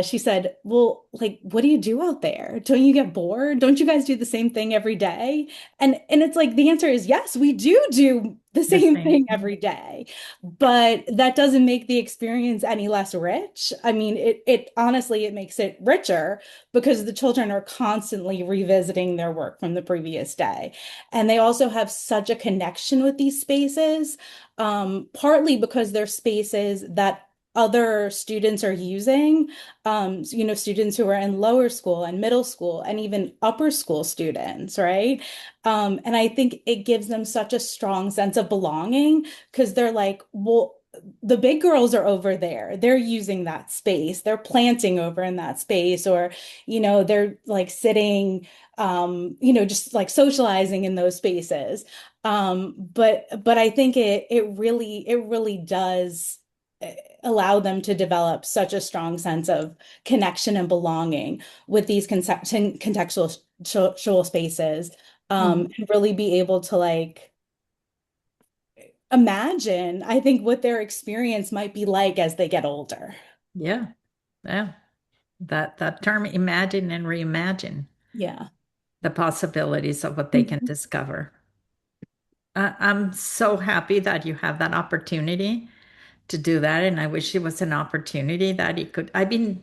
she said, well, like, what do you do out there? Don't you get bored? Don't you guys do the same thing every day? And it's like, the answer is yes, we do the same thing every day, but that doesn't make the experience any less rich. I mean, it honestly, it makes it richer because the children are constantly revisiting their work from the previous day. And they also have such a connection with these spaces, partly because they're spaces that other students are using, students who are in lower school and middle school and even upper school students, right? And I think it gives them such a strong sense of belonging because they're like, well, the big girls are over there. They're using that space. They're planting over in that space, or, they're like sitting, just like socializing in those spaces. But I think it really does allow them to develop such a strong sense of connection and belonging with these contextual spaces, and really be able to like imagine, I think, what their experience might be like as they get older. Yeah. That term, imagine and reimagine. Yeah. The possibilities of what they can discover. I'm so happy that you have that opportunity to do that, and I wish it was an opportunity that he could. I've been,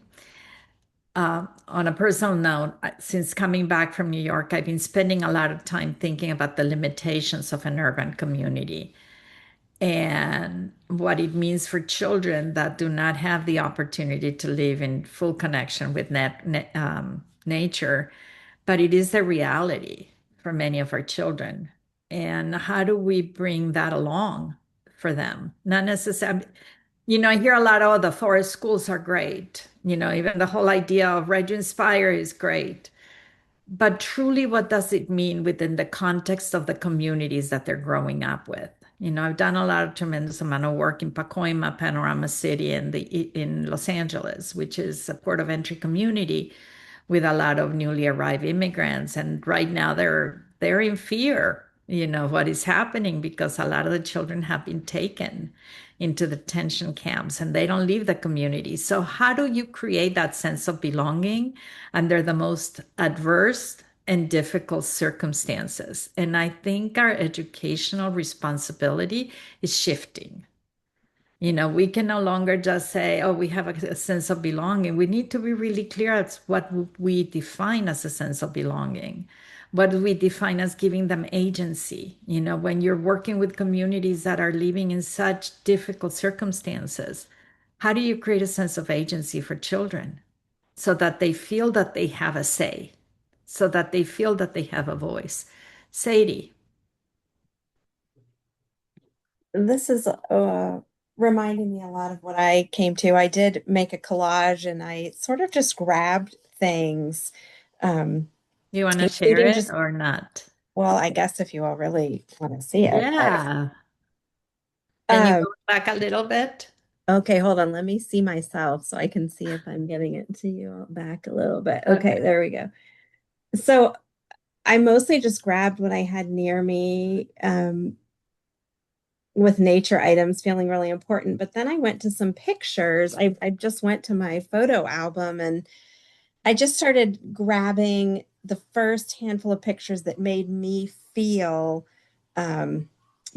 on a personal note, since coming back from New York, I've been spending a lot of time thinking about the limitations of an urban community and what it means for children that do not have the opportunity to live in full connection with nature. But it is a reality for many of our children. And how do we bring that along for them? Not necessarily, I hear a lot, oh, the forest schools are great. Even the whole idea of Reggio Inspire is great. But truly, what does it mean within the context of the communities that they're growing up with? I've done a lot of tremendous amount of work in Pacoima, Panorama City, and in Los Angeles, which is a port of entry community with a lot of newly arrived immigrants. And right now they're in fear, what is happening, because a lot of the children have been taken into the detention camps and they don't leave the community. So how do you create that sense of belonging under the most adverse and difficult circumstances? And I think our educational responsibility is shifting. We can no longer just say, oh, we have a sense of belonging. We need to be really clear as what we define as a sense of belonging. What do we define as giving them agency? When you're working with communities that are living in such difficult circumstances, how do you create a sense of agency for children so that they feel that they have a say, so that they feel that they have a voice? Sadie. this is reminding me a lot of what I came to. I did make a collage and I sort of just grabbed things, um, You want to share including it just, or not? well, I guess if you all really want to see it, but Yeah. Can you um, go back a little bit? okay, hold on. Let me see myself so I can see if I'm getting it to you all back a little bit. Okay, Okay. there we go. So I mostly just grabbed what I had near me, with nature items feeling really important. But then I went to some pictures. I just went to my photo album and I just started grabbing the first handful of pictures that made me feel um,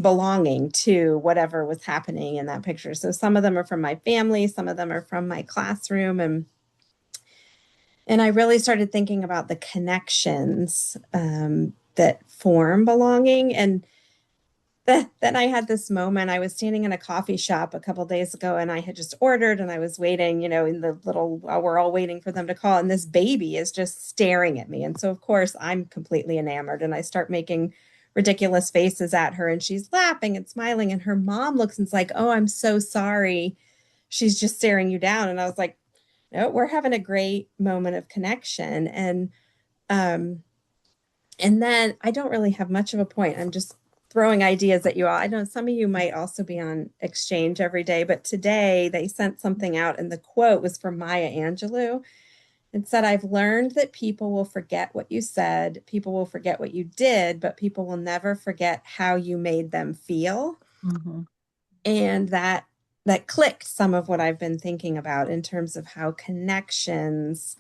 belonging to whatever was happening in that picture. So some of them are from my family, some of them are from my classroom, and I really started thinking about the connections that form belonging. And then I had this moment. I was standing in a coffee shop a couple days ago and I had just ordered and I was waiting, in the little, while we're all waiting for them to call. And this baby is just staring at me. And so, of course, I'm completely enamored and I start making ridiculous faces at her and she's laughing and smiling. And her mom looks and's like, "Oh, I'm so sorry. She's just staring you down." And I was like, "No, we're having a great moment of connection." Um, and then I don't really have much of a point. I'm just throwing ideas at you all. I know some of you might also be on exchange every day, but today they sent something out, and the quote was from Maya Angelou. It said, "I've learned that people will forget what you said, people will forget what you did, but people will never forget how you made them feel." Mhm. And that clicked some of what I've been thinking about in terms of how connections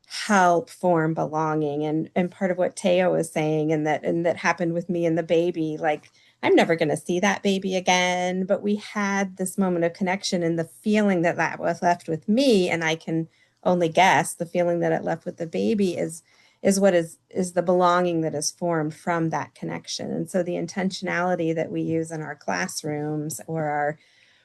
help form belonging, and part of what Teo was saying, and that happened with me and the baby. Like, I'm never going to see that baby again, but we had this moment of connection, and the feeling that was left with me, and I can only guess the feeling that it left with the baby is what is the belonging that is formed from that connection. And so the intentionality that we use in our classrooms or our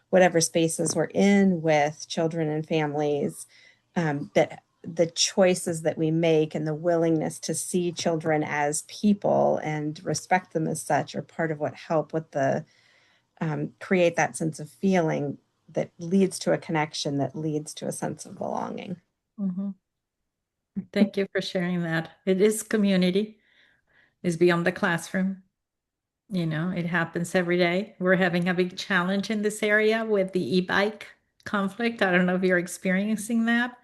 whatever spaces we're in with children and families, that the choices that we make and the willingness to see children as people and respect them as such are part of what help with the create that sense of feeling that leads to a connection that leads to a sense of belonging. Mhm. Thank you for sharing that. It is community, is beyond the classroom. It happens every day. We're having a big challenge in this area with the e-bike conflict. I don't know if you're experiencing that,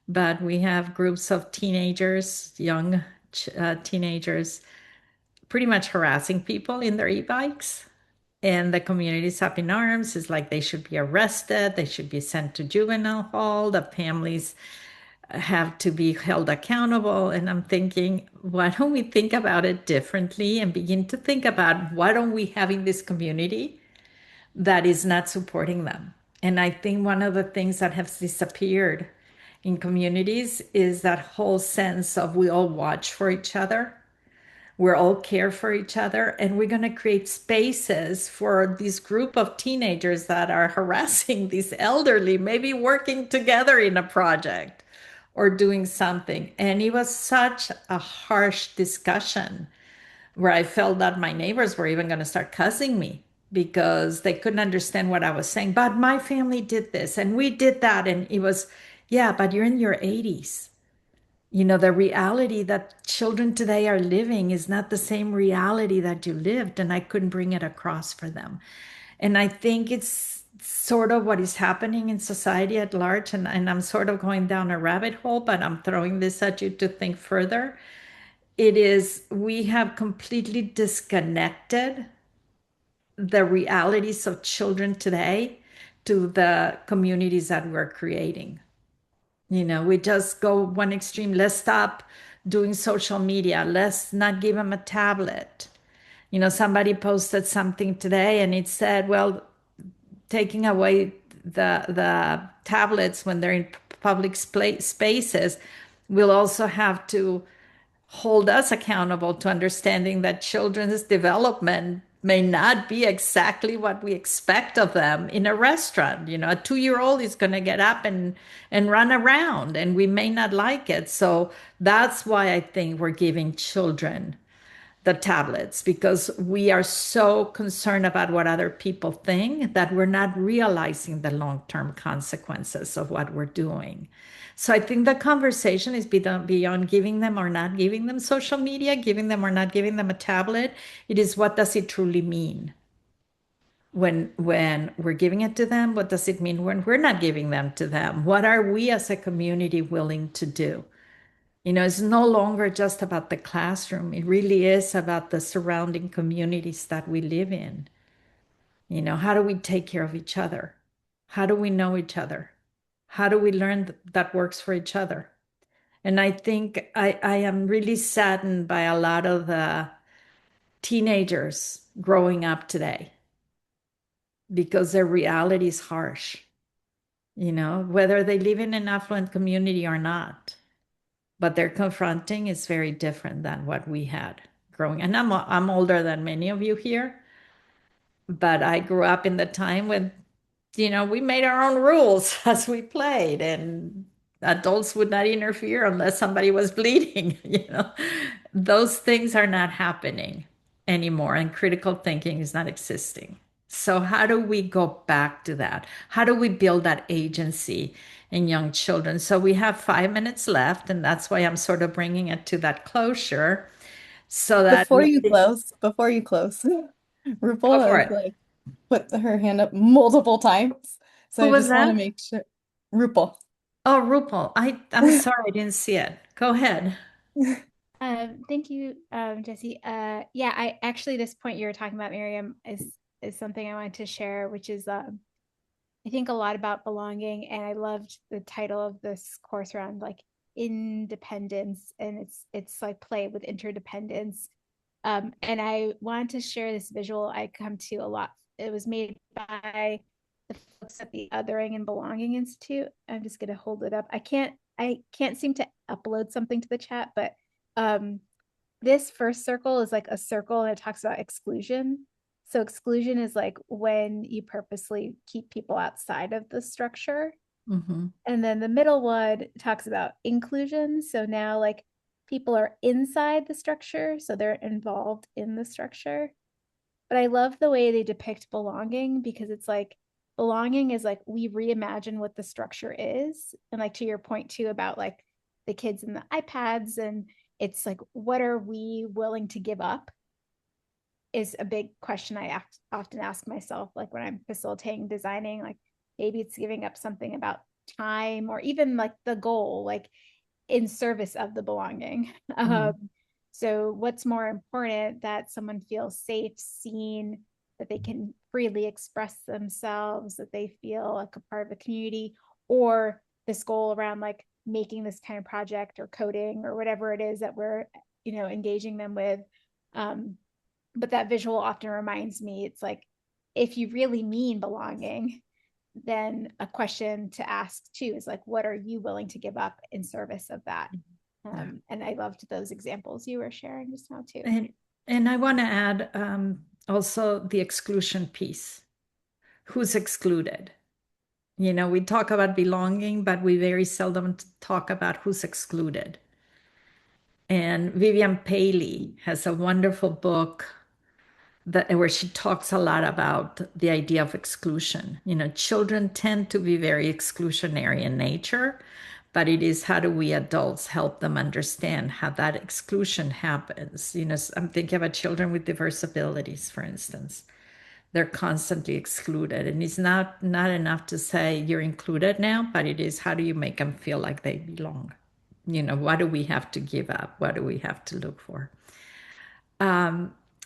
but we have groups of teenagers, young teenagers, pretty much harassing people in their e-bikes. And the community is up in arms. It's like they should be arrested, they should be sent to juvenile hall, the families have to be held accountable. And I'm thinking, why don't we think about it differently and begin to think about what don't we have in this community that is not supporting them? And I think one of the things that has disappeared in communities is that whole sense of we all watch for each other. We're all care for each other, and we're going to create spaces for this group of teenagers that are harassing these elderly, maybe working together in a project or doing something. And it was such a harsh discussion where I felt that my neighbors were even going to start cussing me because they couldn't understand what I was saying. But my family did this and we did that. And it was, yeah, but you're in your 80s. The reality that children today are living is not the same reality that you lived, and I couldn't bring it across for them. And I think it's sort of what is happening in society at large. And I'm sort of going down a rabbit hole, but I'm throwing this at you to think further. It is, we have completely disconnected the realities of children today to the communities that we're creating. We just go one extreme. Let's stop doing social media. Let's not give them a tablet. Somebody posted something today and it said, well, taking away the tablets when they're in public spaces will also have to hold us accountable to understanding that children's development may not be exactly what we expect of them in a restaurant. A 2-year-old is going to get up and run around, and we may not like it. So that's why I think we're giving children the tablets because we are so concerned about what other people think that we're not realizing the long-term consequences of what we're doing. So I think the conversation is beyond giving them or not giving them social media, giving them or not giving them a tablet. It is, what does it truly mean when we're giving it to them? What does it mean when we're not giving them to them? What are we as a community willing to do? It's no longer just about the classroom. It really is about the surrounding communities that we live in. How do we take care of each other? How do we know each other? How do we learn that works for each other? And I think I am really saddened by a lot of the teenagers growing up today because their reality is harsh, whether they live in an affluent community or not. But they're confronting is very different than what we had growing. And I'm older than many of you here, but I grew up in the time when, we made our own rules as we played, and adults would not interfere unless somebody was bleeding. Those things are not happening anymore, and critical thinking is not existing. So how do we go back to that? How do we build that agency in young children? So we have 5 minutes left, and that's why I'm sort of bringing it to that closure so that Before we you can close, go RuPaul for has it. like put her hand up multiple times. So Who I was just want to that? make sure. RuPaul. Oh, RuPaul. I'm sorry, I didn't see it. Go ahead. Thank you, Jesse. Yeah, I actually, this point you were talking about, Miriam, is something I wanted to share, which is I think a lot about belonging, and I loved the title of this course around like independence, and it's like play with interdependence. And I wanted to share this visual I come to a lot. It was made by the folks at the Othering and Belonging Institute. I'm just gonna hold it up. I can't seem to upload something to the chat, but um this first circle is like a circle and it talks about exclusion. So exclusion is like when you purposely keep people outside of the structure. Mm-hmm. And then the middle one talks about inclusion. So now like people are inside the structure, so they're involved in the structure. But I love the way they depict belonging because it's like belonging is like we reimagine what the structure is. And like to your point too about like the kids and the iPads, and it's like, what are we willing to give up is a big question I often ask myself, like when I'm facilitating designing, like maybe it's giving up something about time or even like the goal, like in service of the belonging. Mm-hmm. So what's more important, that someone feels safe, seen, that they can freely express themselves, that they feel like a part of the community, or this goal around like making this kind of project or coding or whatever it is that we're, engaging them with. But that visual often reminds me, it's like, if you really mean belonging, then a question to ask too is like, what are you willing to give up in service of that? And I loved those examples you were sharing just now too. And I want to add also the exclusion piece. Who's excluded? We talk about belonging, but we very seldom talk about who's excluded. And Vivian Paley has a wonderful book where she talks a lot about the idea of exclusion. Children tend to be very exclusionary in nature, but it is how do we adults help them understand how that exclusion happens? I'm thinking about children with diverse abilities, for instance. They're constantly excluded, and it's not enough to say you're included now, but it is how do you make them feel like they belong? What do we have to give up? What do we have to look for?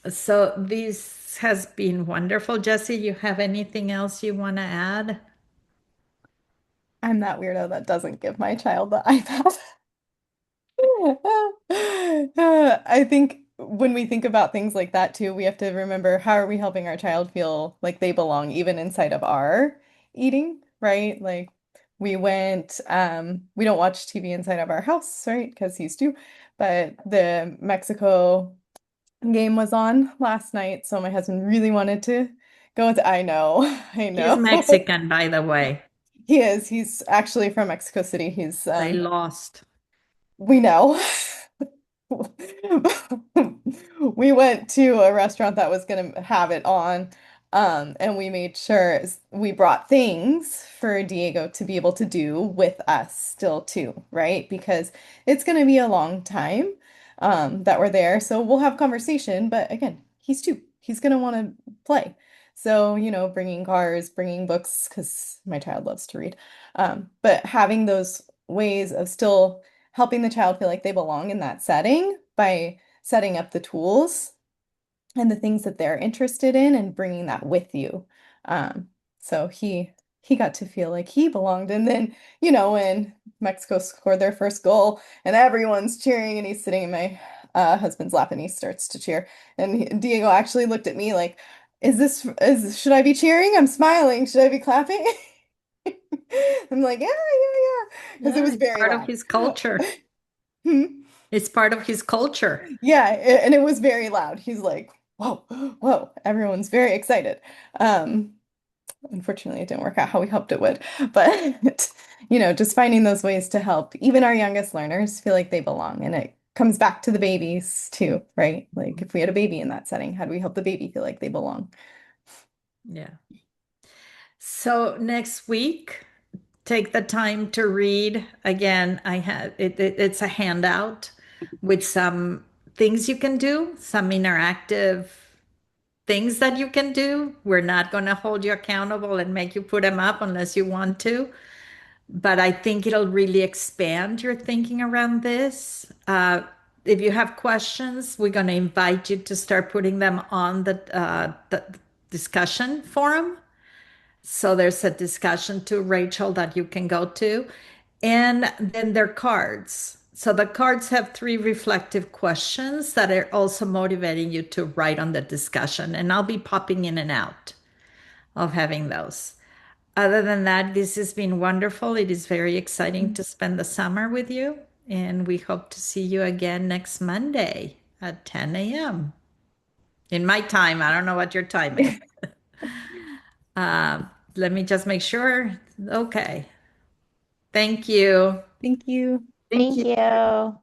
So this has been wonderful. Jesse, you have anything else you want to add? I'm that weirdo that doesn't give my child the iPad. I think when we think about things like that too, we have to remember, how are we helping our child feel like they belong even inside of our eating, right? Like we don't watch TV inside of our house, right? Because he's two, but the Mexico game was on last night, so my husband really wanted to go with, I know, I He's know. Mexican, by the way. He is. He's actually from Mexico City. They lost. We know. we went to a restaurant that was going to have it on, and we made sure we brought things for Diego to be able to do with us still too, right? Because it's going to be a long time that we're there, so we'll have conversation. But again, he's two. He's going to want to play. So, bringing cars, bringing books, because my child loves to read. But having those ways of still helping the child feel like they belong in that setting by setting up the tools and the things that they're interested in and bringing that with you. So he got to feel like he belonged. And then, when Mexico scored their first goal and everyone's cheering and he's sitting in my husband's lap and he starts to cheer. And Diego actually looked at me like, should I be cheering? I'm smiling. Should I be clapping? I'm like, yeah, because it was it's very part of loud. his culture. Hmm? It's part of his culture. Yeah, and it was very loud. He's like, whoa, whoa, everyone's very excited. Unfortunately, it didn't work out how we hoped it would. But, just finding those ways to help even our youngest learners feel like they belong. And it comes back to the babies too, right? Like if we had a baby in that setting, how do we help the baby feel like they belong? Yeah. So next week, take the time to read. Again, I have it's a handout with some things you can do, some interactive things that you can do. We're not going to hold you accountable and make you put them up unless you want to. But I think it'll really expand your thinking around this. If you have questions, we're going to invite you to start putting them on the discussion forum. So there's a discussion to Rachel that you can go to. And then there are cards. So the cards have 3 reflective questions that are also motivating you to write on the discussion. And I'll be popping in and out of having those. Other than that, this has been wonderful. It is very exciting to spend the summer with you. And we hope to see you again next Monday at 10 a.m. in my time. I don't know what your time is. Let me just make sure. Okay. Thank you. Thank you. Thank you.